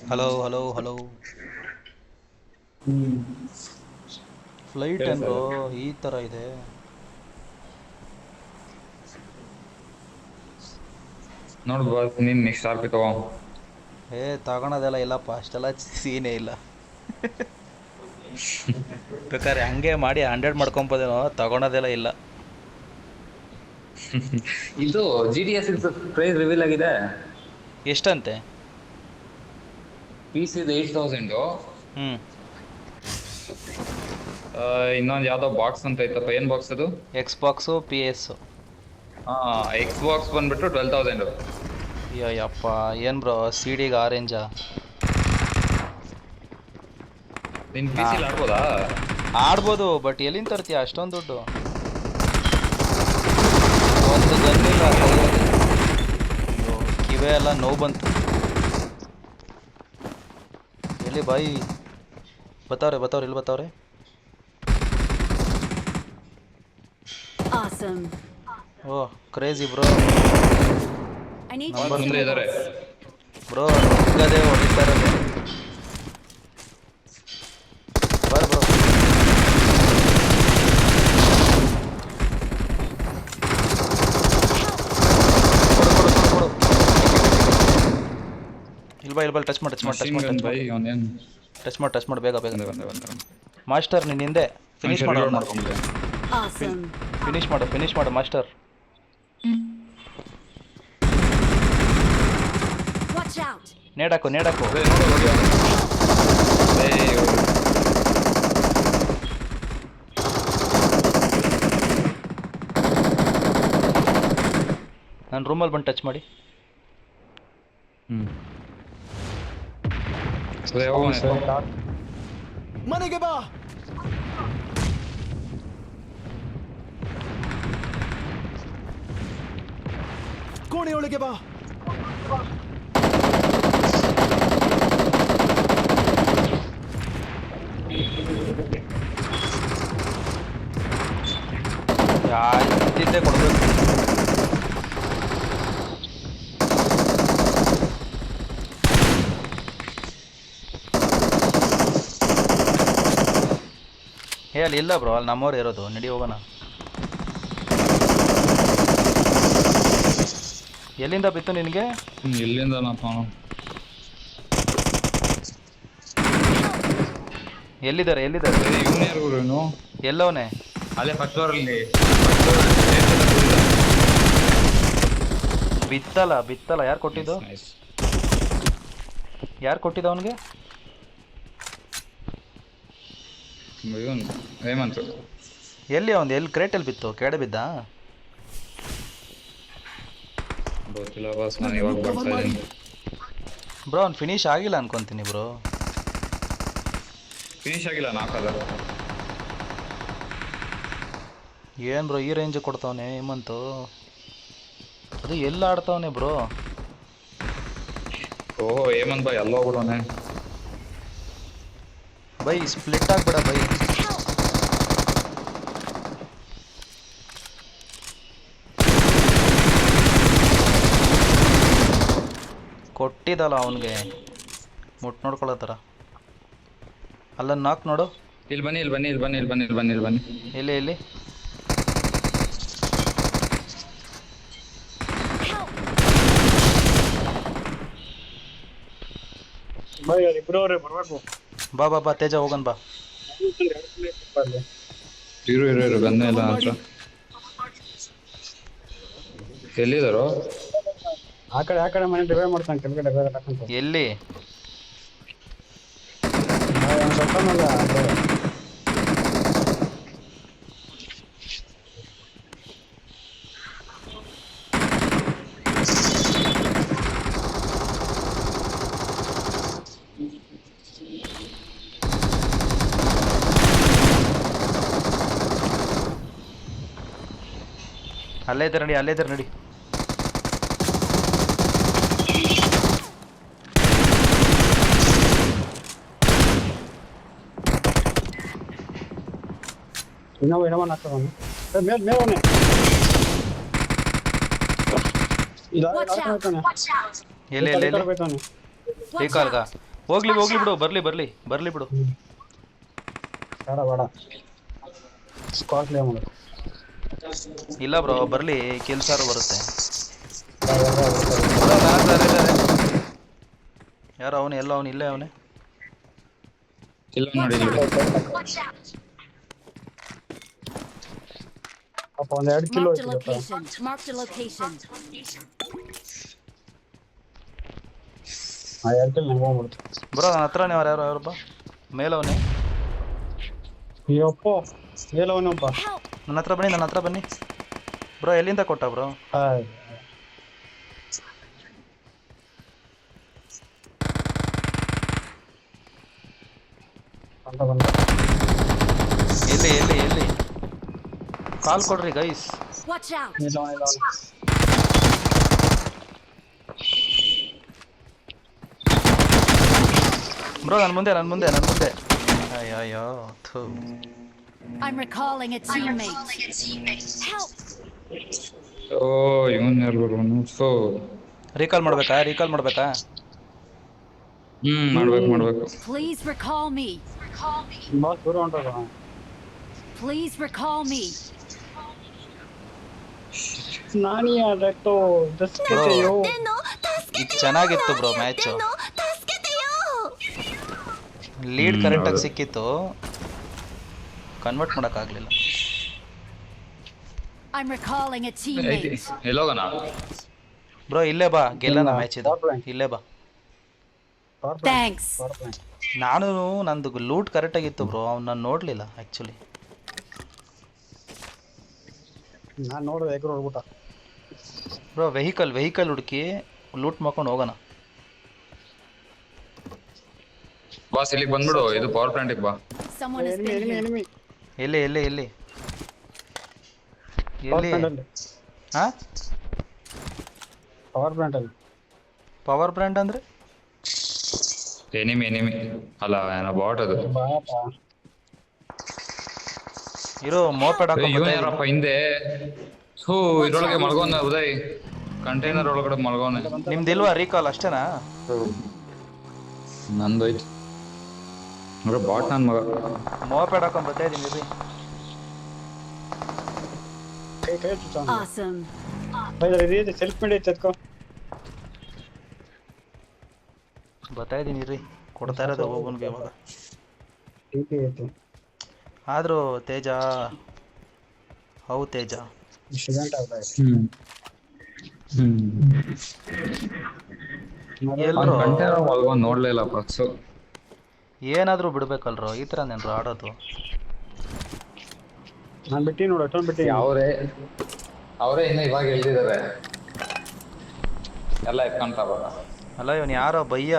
Hello hello hello. Flight ಕೇಳ್ತಾ ಏನ್ರೋ ಇದೆ. ಈ ಥರ ಇದೆ. ನೋಡು ಬಾಸ್ ನೀನ್ ನೆಕ್ಸ್ಟ್ ಆರ್ಪಿ ತಗೋ. ತಗೊಳೋದೆಲ್ಲ ಇಲ್ಲಪ್ಪ, ಅಷ್ಟೆಲ್ಲ ಸೀನೇ ಇಲ್ಲ. ಬೇಕಾದ್ರೆ ಹಂಗೆ ಮಾಡಿ 100 ಮಾಡ್ಕೊಬೋದೇನೋ, ತಗೊಳೋದೆಲ್ಲ ಇಲ್ಲ. ಇದು G T S price reveal ಆಗಿದೆ. ಎಷ್ಟಂತೆ? P C 8000. ಹ್ಞೂ. ಇನ್ನೊಂದು ಯಾವ್ದೋ ಬಾಕ್ಸ್ ಅಂತ ಐತಪ್ಪ, ಏನ್ ಬಾಕ್ಸ್ ಅದು? Xbox P S. Xbox ಬಂದ್ಬಿಟ್ಟು 12000. ಯಪ್ಪ, ಏನು ಬ್ರೋ ಸಿ ಡಿಗೆ ಆರೆಂಜಾ? ನಿನ್ ಪಿ ಸಿ ಆಡ್ಬೋದಾ? ಆಡ್ಬೋದು, ಬಟ್ ಎಲ್ಲಿಂದ ತರ್ತೀಯ ಅಷ್ಟೊಂದು ದುಡ್ಡು? ಒಂದು ಗನ್ನಿಲ್ಲ ಕೈಯಲ್ಲಿ. ಅಯ್ಯೋ, ಕಿವೆ ಎಲ್ಲ ನೋವು ಬಂತು. ಎಲ್ಲಿ ಬಾಯಿ? ಬತ್ತವ್ರೆ ಇಲ್ಲಿ ಬತ್ತವ್ರೆ. Awesome. Oh crazy bro. I need Number ಮುಂದೆ ಇದಾರೆ. ಬ್ರೋ ನುಗ್ಗದೆ ಹೊಡಿತಾ ಇರೋದು. Bye bro. ಕೊಡು. ಇಲ್ಬಾ ಟಚ್ ಮಾಡಿ ಬೇಗ. ಮಾಸ್ಟರ್ ನಿನ್ನ ಹಿಂದೆ ಫಿನಿಶ್ awesome. ಮಾಡು ಮಾಸ್ಟರ್. Watch out. ನೇಡಾಕು. ನಾನು ರೂಮಲ್ಲಿ ಬಂದು ಟಚ್ ಮಾಡಿ. ಮನೆಗೆ ಬಾ. ಕೋಣೆಯೊಳಗೆ ಬಾ. ಇದ್ದಿದ್ದೇ ಕೊಡಬೇಕು. ಅಲ್ಲಿ ಇಲ್ಲ ಬ್ರೋ, ಅಲ್ಲಿ ನಮ್ಮವ್ರು ಇರೋದು. ನಡಿ ಹೋಗೋಣ. ಎಲ್ಲಿಂದ ಬಿತ್ತು ನಿನಗೆ? ಎಲ್ಲಿಂದ ಎಲ್ಲಿದ್ದಾರೆ? ಇವನು ಎಲ್ಲವನೇ? ಅಲ್ಲೇ ಫಸ್ಟ್ ಫ್ಲೋರ್ ಅಲ್ಲಿ ಬಿತ್ತಲ್ಲ. ಯಾರು ಕೊಟ್ಟಿದ್ದು ಅವನಿಗೆ? ಹೇಮಂತ್. ಎಲ್ಲಿ ಕ್ರೇಟಲ್ಲಿ ಬಿತ್ತು? ಕೆಳಗಡೆ ಬಿದ್ದ? ಗೊತ್ತಿಲ್ಲ ಬಾಸ್, ನಾನು ಇವಾಗ ಬರ್ತಾ ಇದ್ದೀನಿ. ಬ್ರೋ ಅವ್ನು ಫಿನಿಶ್ ಆಗಿಲ್ಲ ಅನ್ಕೊಂತೀನಿ ಬ್ರೋ. ಫಿನಿಶ್ ಆಗಿಲ್ಲ, ನಾಕಲ್ಲ. ಏನು ಬ್ರೋ ಈ ರೇಂಜ್ ಕೊಡ್ತಾವನೆ ಹೇಮಂತು? ಅದು ಎಲ್ಲ ಆಡ್ತಾವನೆ ಬ್ರೋ. ಓಹೋ ಹೇಮಂತ್ ಬಾಯ್ ಎಲ್ಲ ಹೋಗ್ಬಿಡೋನೆ. ಬೈ ಸ್ಪ್ಲಿಟ್ ಆಗ್ಬೇಡ ಬೈ. ಕೊಟ್ಟಿದ್ದಲ್ಲ ಅವನಿಗೆ ಮುಟ್ ನೋಡ್ಕೊಳ್ಳೋ ಥರ. ಅಲ್ಲ ನಾಕ್ ನೋಡು. ಇಲ್ಲಿ ಬನ್ನಿ. ಎಲ್ಲಿ? ಬಾ ತೇಜ ಹೋಗನ್ ಬಾ. ಇರು ಗನ್ನೆ ಇಲ್ಲ ಹತ್ರ. ಎಲ್ಲಿದಾರೋ? ಆ ಕಡೆ ಮನೆ ಡಿವೈಡ್ ಮಾಡ್ತಾನೆ ಕೆಳಗಡೆ. ಎಲ್ಲಿ? ಅಲ್ಲೇ ಇದ್ದಾರೆ ನಡಿ. ಇನ್ನೊಂದು ಹಾಕೋಣ. ಮೇವನೆ Watch out. ಎಲ್ಲಿ ಈ ಕಾಲ್ಗ ಹೋಗ್ಲಿ ಹೋಗ್ಲಿ ಬಿಡು, ಬರ್ಲಿ ಬರ್ಲಿ ಬರ್ಲಿ ಬಿಡು. ಬೇಡ ಬೇಡ ಸ್ಕ್ವಾಡ್ ಪ್ಲೇ ಮಾಡೋದು. ಇಲ್ಲ ಬ್ರೋ ಬರ್ಲಿ, ಕೆಲ್ಸಾರು ಬರುತ್ತೆ. ಯಾರು ಅವನು? ಎಲ್ಲ ಅವನು ಇಲ್ಲೇ ಅವನೇ. ಇಲ್ಲ ನೋಡಿ ಇಲ್ಲಿ. ಪಾಪ ಒಂದು 2 ಕಿಲೋ Marked a ಐತಿ ಗೊತ್ತಾ? location. Marked a location. 2 kilo ನಂಗೆ ಹೋಗ್ಬಿಡ್ತು. ಬ್ರೋ ನನ್ನ ಹತ್ರನೇ ಅವ್ರು ಯಾರಪ್ಪ ಮೇಲವನೇ. ಅಯ್ಯಪ್ಪ ಹೇಳವನಪ್ಪ. Help! ನನ್ನ ಹತ್ರ ಬನ್ನಿ, ನನ್ನ ಹತ್ರ ಬನ್ನಿ ಬ್ರೋ. ಎಲ್ಲಿಂದ ಕೊಟ್ಟ ಬ್ರೋ? ಎಲ್ಲಿ ಎಲ್ಲಿ ಎಲ್ಲಿ? ಕಾಲ್ ಕೊಡ್ರಿ ಗೈಸ್. Watch out! ಬ್ರೋ ನನ್ನ ಮುಂದೆ ನನ್ನ ಮುಂದೆ ನನ್ನ ಮುಂದೆ. ಅಯ್ಯೋ ಥೂ. I'm recalling a teammate. Help! ಓ ಇವನ್ ಯಾರು ಬರೋನು? ಸೊ ರೀಕಾಲ್ ಮಾಡ್ಬೇಕಾ? ರೀಕಾಲ್ ಮಾಡ್ಬೇಕಾ? ಮಾಡ್ಬೇಕು. Please recall me. ಬಾಸ್ ದೂರ ಹೊಂಟೋದ. Please recall me. ನಾನಿ ಅದಕ್ಕೆ ದಸ್ಕತೆಯೋ. ಇದು ಚೆನ್ನಾಗಿತ್ತು ಬ್ರೋ ಮ್ಯಾಚು. ಲೀಡ್ ಕರೆಕ್ಟಾಗಿ ಸಿಕ್ಕಿತ್ತು, ಕನ್ವರ್ಟ್ ಮಾಡೋಕ್ಕಾಗಲಿಲ್ಲ. I'm recalling a teammate. ಎಲ್ಲೋಗಣ ಬ್ರೋ ಇಲ್ಲೇ ಬಾ, ಗೆಲ್ಲನ ಮ್ಯಾಚ್ ಇದು. ಇಲ್ಲೇ ಬಾ. Thanks. ನಾನು ನಂದು ಲೂಟ್ ಕರೆಕ್ಟಾಗಿತ್ತು ಬ್ರೋ, ಅವ್ನು ನಾನು ನೋಡಲಿಲ್ಲ ಆ್ಯಕ್ಚುಲಿ. ನಾನು ನೋಡಿದೆ ಎಗ್ರು ಹೊಡ್ಬಿಟ್ಟ. ಬ್ರೋ ವೆಹಿಕಲ್ ಹುಡುಕಿ ಲೂಟ್ ಮಾಡ್ಕೊಂಡು ಹೋಗೋಣ. ಬಾಸ್ ಇಲ್ಲಿಗೆ ಬಂದ್ಬಿಡು, ಇದು ಪವರ್ ಪ್ಲಾಂಟಿಗೆ ಬಾ. Someone has been here. Enemy ಎಲ್ಲಿ ಎಲ್ಲಿ ಎಲ್ಲಿ ಪವರ್ ಎಲ್ಲಿ? ಪ್ಲಾಂಟ್ ಅಲ್ಲಿ. ಹಾಂ ಪವರ್ ಪ್ಲಾಂಟ್ ಅಲ್ಲಿ. ಪವರ್ ಬ್ರ್ಯಾಂಡ್ ಅಂದರೆ ಎನಿಮಿ ಅಲ್ಲ ಏನೋ ಬಾಟ್ ಅದು. ಬಾಪ ಇರೋ ಮೋಪೆಡ್ ಇವನ್ ಯಾರಪ್ಪ ಹಿಂದೆ? ಹೂ ಇದ್ರೊಳಗೆ ಮಲ್ಗೋನ ಉದಯ್, ಕಂಟೈನರ್ ಒಳಗಡೆ ಮಲ್ಗೋನೆ. ನಿಮ್ದಿಲ್ವಾ ರೀಕಾಲ್? ಅಷ್ಟೇನಾ? ನಂದೋಯ್ತು ಅಂದ್ರೆ ಬಾಟ್ ನನ್ನ ಮಗ. ಮೋಪೆಡ್ ಹಾಕೊಂಡು ಬರ್ತಾ ಇದ್ದೀನಿ ರೀ. ಕೈ ಚುಚ್ಚಾನ. Awesome. ಬೈದ್ರೆ ಸೆಲ್ಫ್ ಮೇಡ್ ಐತೆ ಅದಕ್ಕೋ. ಬರ್ತಾ ಇದ್ದೀನಿ ರೀ, ಕೊಡ್ತಾ ಇರೋದು ಹೋಗೋನ್ಗೆ ಇವಾಗ. ಟಿಪಿ ಐತೆ. ಆದರೂ ತೇಜ, ಹೌ ತೇಜ ಇನ್ಸಿಡೆಂಟ್ ಆಗ್ತಾ ಇದೆ. ಎಲ್ಲರೂ ಕಂಟೈನರ್ ಮಲ್ಗೋನ್ ನೋಡ್ಲೇ ಇಲ್ಲ ಪಕ್ಸು. ಏನಾದರೂ ಬಿಡ್ಬೇಕಲ್ರೋ, ಈ ಥರ ನೆನ್ರು ಆಡೋದು. ನಾನು ಬಿಟ್ಟು ನೋಡು ಅಷ್ಟೊಂದು ಬಿಟ್ಟು. ಅವರೇ ಇನ್ನು ಇವಾಗ ಎಳ್ದಿದ್ದಾರೆ ಎಲ್ಲ ಎತ್ಕೊಂತಾವ. ಅಲ್ಲ ಇವನು ಯಾರೋ ಬಯ್ಯ.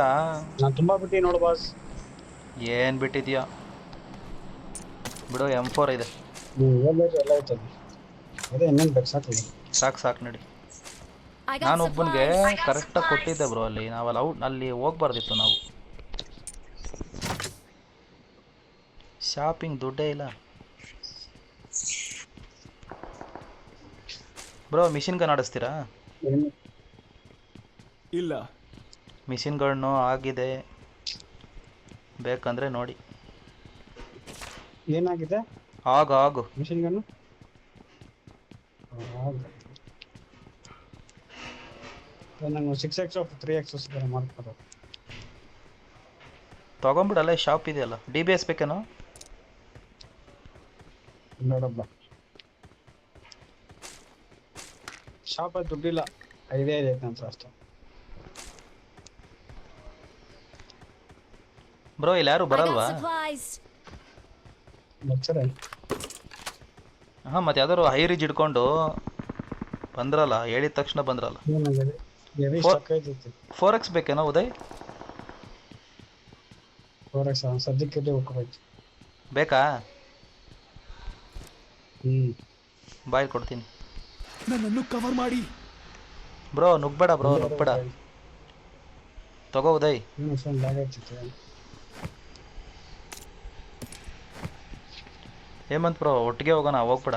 ನಾನು ತುಂಬಾ ಬಿಟ್ಟು ನೋಡು ಬಾಸ್. ಏನು ಬಿಟ್ಟಿದ್ಯಾ ಬಿಡು, M4 ಇದೆ. ಹೇಳ್ಬೇಕು ಎಲ್ಲ ಐತದೆ. ಅದೇ ಇನ್ನೇನು ಬೇಕು ಸಾಕಿದೆ. ಸಾಕು ನಡಿ. I got ನಾನು ಒಬ್ಬನಿಗೆ supplies. ಕರೆಕ್ಟಾಗಿ ಕೊಟ್ಟಿದ್ದೆ ಬ್ರೋ. ಅಲ್ಲಿ ನಾವಲ್ಲಿ ಅಲ್ಲಿ ಹೋಗ್ಬಾರ್ದಿತ್ತು ನಾವು. ಶಾಪಿಂಗ್ ದುಡ್ಡೇ ಇಲ್ಲ ಬ್ರೋ. Machine gun ಆಡಿಸ್ತೀರಾ? ಇಲ್ಲ. ಮಿಷಿನ್ ಗನ್ನು ಆಗಿದೆ, ಬೇಕಂದ್ರೆ ನೋಡಿ. ಏನಾಗಿದೆ? ಆಗು ಮಿಷಿನ್ ಗನ್ನು ನಂಗೆ 6x 3x ಸಿಗ್ತಾರೆ ಮಾಡ್ತಾರೆ. ತೊಗೊಂಬಿಡಲ್ಲ, ಶಾಪ್ ಇದೆಯಲ್ಲ. DBS ಬೇಕೇನೋ? ನೋಡಬ್ಬ ಶಾಪ್ ಅದು ದುಡ್ಡಿಲ್ಲ, ಐಡಿಯಾ ಇದೆ ಅಂತ ಅಷ್ಟೇ. ಬ್ರೋ ಇಲ್ಲಿ ಯಾರು I ಬರಲ್ವಾ? got supplies. ಬರ್ತಾರೆ. ಹಾಂ ಮತ್ತೆ ಯಾವ್ದಾದ್ರು ಹೈ ರಿಜ್ ಇಟ್ಕೊಂಡು ಬಂದ್ರಲ್ಲ, ಹೇಳಿದ ತಕ್ಷಣ ಬಂದ್ರಲ್ಲ. ಏನಾಗಿದೆ? ಎವಿ ಸ್ಟಕ್ ಐತೈತಿ. 4x ಬೇಕೇನೋ ಉದಯ್? 4x ಸದ್ಯಕ್ಕೆ ಹೋಗ್ಬೇಕು. ಬೇಕಾ? ಬಾಯ್ ಕೊಡ್ತೀನಿ. ನನ್ನನ್ನು ಕವರ್ ಮಾಡಿ ಬ್ರೋ. ನುಗ್ಬೇಡ ಬ್ರೋ, ನುಗ್ಬೇಡ. ತಗೋ ಉದಯ್. ಹೇಮಂತ್ ಬ್ರೋ ಒಟ್ಟಿಗೆ ಹೋಗೋಣ, ಹೋಗ್ಬೇಡ.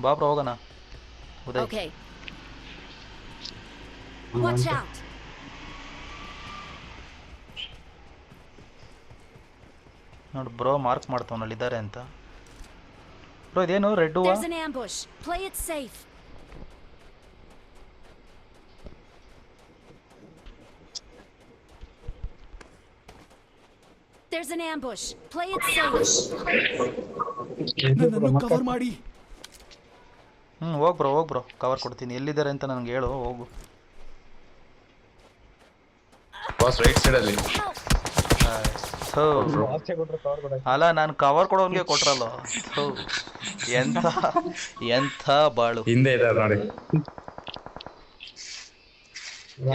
ಬಾ ಬ್ರೋ ಹೋಗೋಣ. ಉದಯ್ Okay. Watch out. ನೋಡು ಬ್ರೋ ಮಾರ್ಕ್ ಮಾಡ್ತಾವನಲ್ಲಿ ಇದ್ದಾರೆ ಅಂತ. ಬ್ರೋ ಇದೇನು ರೆಡ್ ಹೂವ? There's an ambush. Play it safe. There's an ambush. Play it safe. ನನ್ನನ್ನು ಕವರ್ ಮಾಡಿ. ಹೋಗ್ ಬ್ರೋ ಕವರ್ ಕೊಡ್ತೀನಿ. ಎಲ್ಲಿದ್ದಾರೆ ಅಂತ ನನಗೆ ಹೇಳು, ಹೋಗು. ಬಾಸ್ ರೈಟ್ ಸೈಡ್ ಅಲ್ಲಿ. ಥು. ಆಚೆ ಕೊಟ್ರೆ ಕವರ್ ಕೊಡ. ಅಲ್ಲ ನಾನು ಕವರ್ ಕೊಡೋನ್ಗೆ ಕೊಟ್ರಲ್ಲ. ಥು. ಎಂಥ ಬಾಳು. ಹಿಂದೆ ಇದ್ದಾರೆ ನೋಡಿ.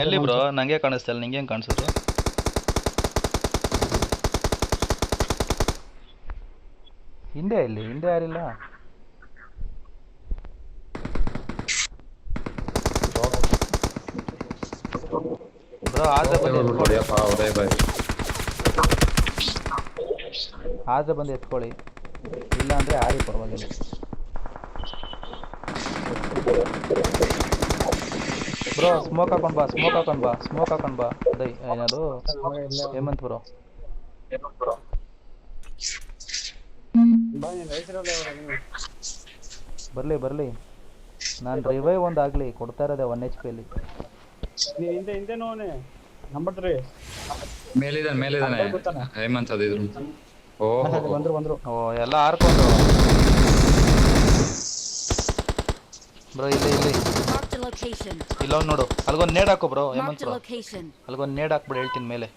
ಎಲ್ಲಿ ಬ್ರೋ? ನಂಗೆ ಕಾಣಿಸ್ತಾ ಇಲ್ಲ, ನಿಂಗೆ ಹೆಂಗೆ ಕಾಣಿಸುತ್ತೆ? ಹಿಂದೆ ಯಾರಿಲ್ಲ. ಬ್ರೋ ಆದ್ರೆ ಬಂದು ಎತ್ಕೊಳ್ಳಿ, ಇಲ್ಲ ಅಂದ್ರೆ ಆರಿ ಪರವಾಗಿಲ್ಲ. ಬ್ರೋ ಸ್ಮೋಕ್ ಹಾಕೊಂಡ್ ಬಾ ಅದೇ ಏನದು ಹೇಮಂತ್ ಬ್ರೋ. ಬಾ ನೀನು ರೈತರಲ್ಲೇ ಅವರ ನೀವು. ಬರ್ಲಿ ನಾನು ರಿವೈವ್ ಒಂದು ಆಗಲಿ, ಕೊಡ್ತಾ ಇರೋದೆ 1 HP ಅಲ್ಲಿ. ನೀನು ಹಿಂದೆ ನೋವನೆ ನಂಬರ್ 3 ಮೇಲಿದ್ದಾನೆ ಹೇಮಂತ್ ಅದು ಇದ್ರು. ಬಂದ್ರು ಓ ಎಲ್ಲ ಹಾರ್ಕೊಂಡು ಬ್ರೋ. ಇಲ್ಲಿ Marked a location. ಇಲ್ಲೊಂದು ನೋಡು, ಅಲ್ಗೊಂದು ನೇಡ್ ಹಾಕೋ bro. Hemanth Marked a bro location. ಅಲ್ಗೊಂದು ನೇಡ್ ಹಾಕ್ಬಿಡು, ಹೇಳ್ತೀನಿ ಮೇಲೆ.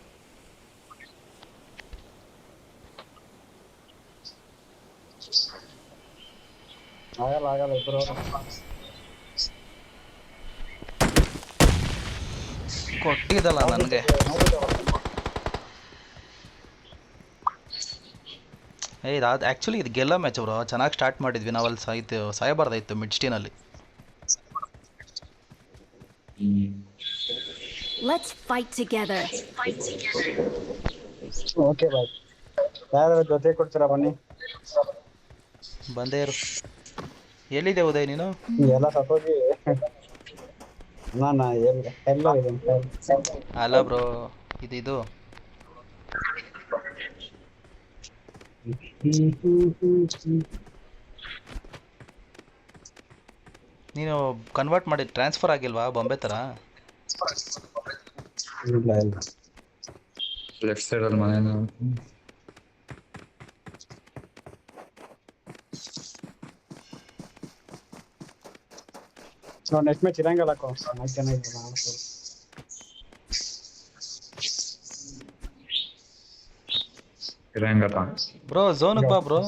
ಆಗಲ್ಲ ಇಬ್ಬರು. ಕೊಟ್ಟಿದ್ದಲ್ಲ ನನಗೆ. ಇದು ಆ್ಯಕ್ಚುಲಿ ಇದು ಗೆಲ್ಲೋ ಮ್ಯಾಚ್ ಬ್ರೋ. ಚೆನ್ನಾಗಿ ಸ್ಟಾರ್ಟ್ ಮಾಡಿದ್ವಿ ನಾವು. ಅಲ್ಲಿ ಸಾಯಬಾರ್ದಾಯಿತು ಮಿಡ್ ಸ್ಟೀನಲ್ಲಿ. Let's fight together. Okay boy. ಯಾರು ಜೊತೆ ಕೊಡ್ತೀರಾ ಬನ್ನಿ. ಬಂದೇ ಇರು. ಎಲ್ಲಿದೆ ಉದಯ್ ನೀನು? ಎಲ್ಲ ಸತ್ತೋಗಿ ನಾನು ಎಲ್ಲ ಇದೆ. ಅಲ್ಲ ಬ್ರೋ ಇದು ನೀನು ಕನ್ವರ್ಟ್ ಮಾಡಿ ಟ್ರಾನ್ಸ್ಫರ್ ಆಗಿಲ್ವಾ ಬಾಂಬೆ ಥರ? ಇಲ್ಲ ಲೆಫ್ಟ್ ಸೈಡ್ ಅಲ್ಲಿ ಮನೆ. ನೆಕ್ಸ್ಟ್ ಮ್ಯಾಚ್ ಇರಂಗಲ್ಲ ಚೆನ್ನಾಗಿಲ್ಲ. ಬ್ರೋ ಝೋನ್ಗೆ ಬಾ ಬ್ರೋ.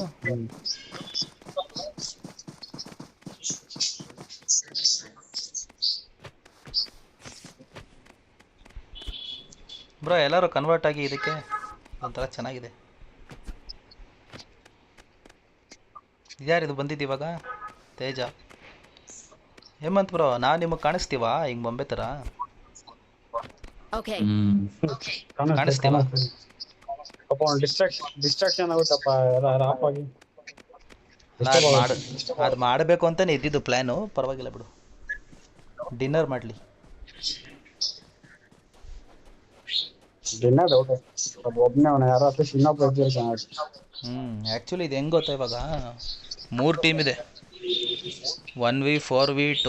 ಬ್ರೋ ಎಲ್ಲರೂ ಕನ್ವರ್ಟ್ ಆಗಿ ಇದಕ್ಕೆ ಒಂಥರ ಚೆನ್ನಾಗಿದೆ. ಇದ್ಯಾರಿದು ಬಂದಿದ್ದು ಇವಾಗ? ತೇಜ. ಹೇಮಂತ್ ಬ್ರೋ ನಾವು ನಿಮಗೆ ಕಾಣಿಸ್ತೀವಾ ಹಿಂಗೆ ಬೊಂಬೆ ಥರ? Okay. ಕಾಣಿಸ್ತೀವಾ? ಡಿಸ್ಟ್ರಾಕ್ಷನ್ ಆಗುತ್ತಪ್ಪ ರಾಪ್ ಆಗಿ. ಅದು ಮಾಡಬೇಕು ಅಂತಾನೆ ಇದ್ದಿದ್ದು ಪ್ಲ್ಯಾನು. ಪರವಾಗಿಲ್ಲ ಬಿಡು, ಡಿನ್ನರ್ ಮಾಡಲಿ. ಡಿನ್ನರ್ ಔಟ್ ಒಬ್ಬನೇ ಅವನ ಯಾರು ಅಟ್ಲೀಸ್ಟ್ ಇನ್ನೊಬ್ಬ ಇದ್ದರೆ ಚೆನ್ನಾಗಿ. ಆ್ಯಕ್ಚುಲಿ ಇದು ಹೆಂಗೆ ಗೊತ್ತಾ, ಇವಾಗ 3 ಟೀಮ್ ಇದೆ. 1v4v2.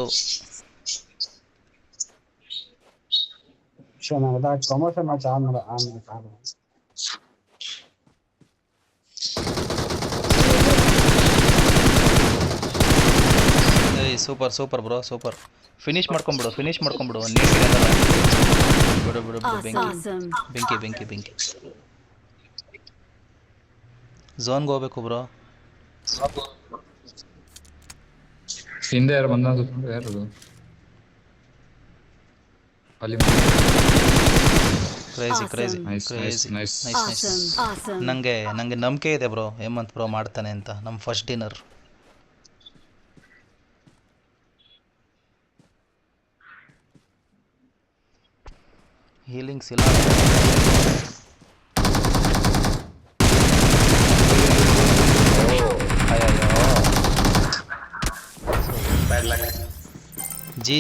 ಪ್ರಮೋಷನ್ ಮ್ಯಾಚ್ ಆಮೇಲೆ ಸೂಪರ್ ಬ್ರೋ ಸೂಪರ್. ಫಿನಿಶ್ ಮಾಡ್ಕೊಂಬಿಡು. ಬಿಡು Awesome. ಬೆಂಕಿ. ಝೋನ್ಗೆ ಹೋಗ್ಬೇಕು ಬ್ರೋ. ಹಿಂದೆ ಯಾರು ಬಂದ ಯಾರು ಅಲ್ಲಿ? ಕ್ರೇಜಿ. Awesome. ನಂಗೆ ನಂಬಿಕೆ ಇದೆ ಬ್ರೋ, ಹೇಮಂತ್ ಬ್ರೋ ಮಾಡ್ತಾನೆ ಅಂತ. ನಮ್ಮ ಫಸ್ಟ್ ಡಿನ್ನರ್. ಹೀಲಿಂಗ್ಸ್ ಇಲ್ಲ. ಅಯ್ಯೋ. ಜಿ